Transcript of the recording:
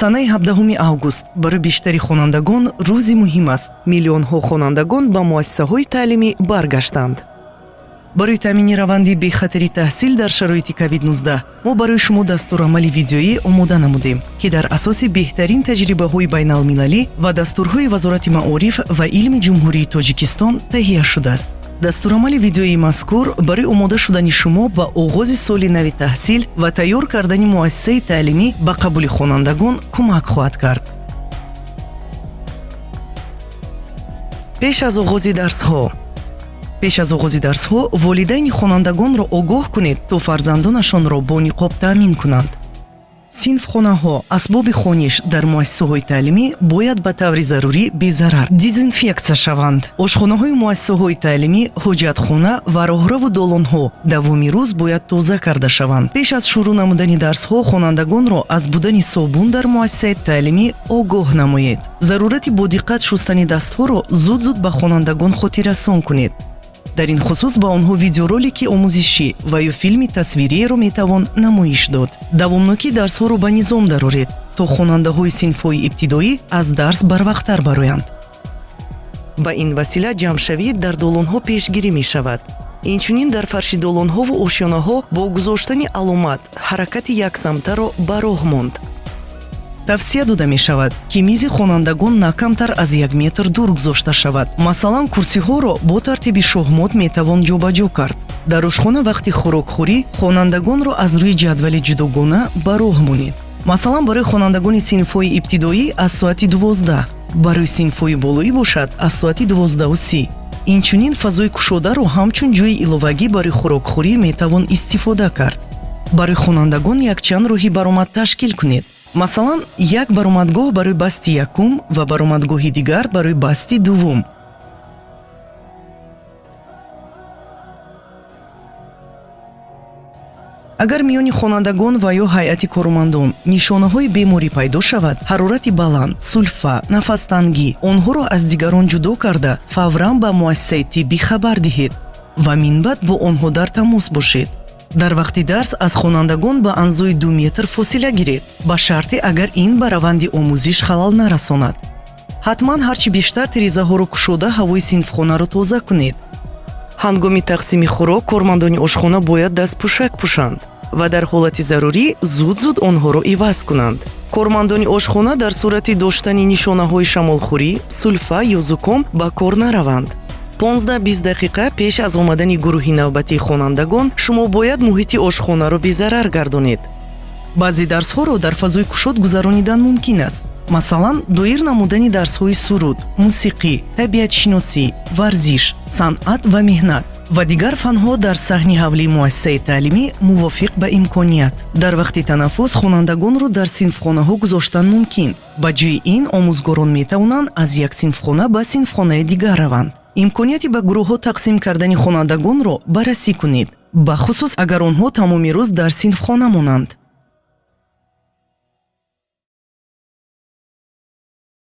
санаи 17 август барои бештари хонандагон рӯзи муҳим аст. Миллионҳо хонандагон ба муассисаҳои таълимӣ баргаштанд. барои таъмини раванди бехатари таҳсил дар шароити COVID-19 мо барои шумо дастурамали видеоӣ омода намудем, ки дар асоси беҳтарин таҷрибаҳои байналмилалӣ ва дастурҳои Вазорати Маориф ва илми Ҷумҳурии Тоҷикистон таҳия шудааст. дастурамали видеои мазкур барои омода шудани шумо ба оғози соли нави таҳсил ва тайёр кардани муассисаи таълимӣ ба қабули хонандагон кӯмак хоҳад кард. пеш аз оғози дарсҳо волидайни хонандагонро огоҳ кунед, то фарзандонашонро бо ниқоб таъмин кунанд. синфхонаҳо, асбоби хониш дар муассисаҳои таълимӣ бояд ба таври зарурӣ безарар дезинфексия шаванд. ошхонаҳои муассисаҳои таълимӣ, ҳоҷатхона ва роҳраву долонҳо давоми рӯз бояд тоза карда шаванд. пеш аз шурӯъ намудани дарсҳо хонандагонро аз будани собун дар муассисаи таълимӣ огоҳ намоед. зарурати бодиққат шустани дастҳоро зуд ба хонандагон хотиррасон кунед. дар ин хусус ба онҳо видеоролики омӯзишӣ ва ё филми тасвириеро метавон намоиш дод. давомнокии дарсҳоро ба низом дароред, то хонандаҳои синфҳои ибтидоӣ аз дарс барвақттар бароянд. ба ин васила ҷамъшавӣ дар долонҳо пешгирӣ мешавад. инчунин дар фарши долонҳову ошёнаҳо бо гузоштани аломат ҳаракати яксамтаро ба роҳ монд. тавсия дода мешавад, ки мизи хонандагон на камтар аз 1 метр дур гузошта шавад. масалан, курсиҳоро бо тартиби шоҳмот метавон ҷобаҷо кард. дар ошхона вақти хӯрокхӯрӣ хонандагонро аз рӯи ҷадвали ҷудогона ба роҳ монед. масалан, барои хонандагони синфҳои ибтидоӣ аз соати 12, барои синфҳои болоӣ бошад аз соати 12:30. инчунин фазои кушодаро ҳамчун ҷойи иловагӣ барои хӯрокхӯрӣ метавон истифода кард. барои хонандагон якчанд роҳи баромад ташкил кунед. масалан, як баромадгоҳ барои басти якум ва баромадгоҳи дигар барои басти дуввум. агар миёни хонандагон ва ё ҳайати корумандон нишонаҳои беморӣ пайдо шавад, ҳарорати баланд, сульфа, нафастангӣ, онҳоро аз дигарон ҷудо карда фавран ба муассисаи тиббӣ хабар диҳед ва минбаъд бо онҳо дар тамос бошед. дар вақти дарс аз хонандагон ба анзои 2 метр фосила гиред, ба шарти агар ин ба раванди омӯзиш халал нарасонад. ҳатман ҳарчи бештар тирезаҳоро кушода ҳавои синфхонаро тоза кунед. ҳангоми тақсими хӯрок кормандони ошхона бояд дастпӯшак пӯшанд ва дар ҳолати зарурӣ зуд онҳоро иваз кунанд. кормандони ошхона дар сурати доштани нишонаҳои шамолхӯрӣ, сульфа ё зуком ба кор нараванд. 15-20 дақиқа пеш аз омадани гурӯҳи навбатии хонандагон шумо бояд муҳити ошхонаро безарар гардонед. баъзе дарсҳоро дар фазои кушод гузаронидан мумкин аст. масалан, доир намудани дарсҳои суруд, мусиқӣ, табиатшиносӣ, варзиш, санъат ва меҳнат ва дигар фанҳо дар саҳни ҳавлии муассисаи таълимӣ мувофиқ ба имконият. дар вақти танаффус хонандагонро дар синфхонаҳо гузоштан мумкин. ба ҷои ин омӯзгорон метавонанд аз як синфхона ба синфхонаи дигар раванд. имконияти ба гурӯҳҳо тақсим кардани хонандагонро баррасӣ кунед, ба хусус агар онҳо тамоми рӯз дар синфхона монанд.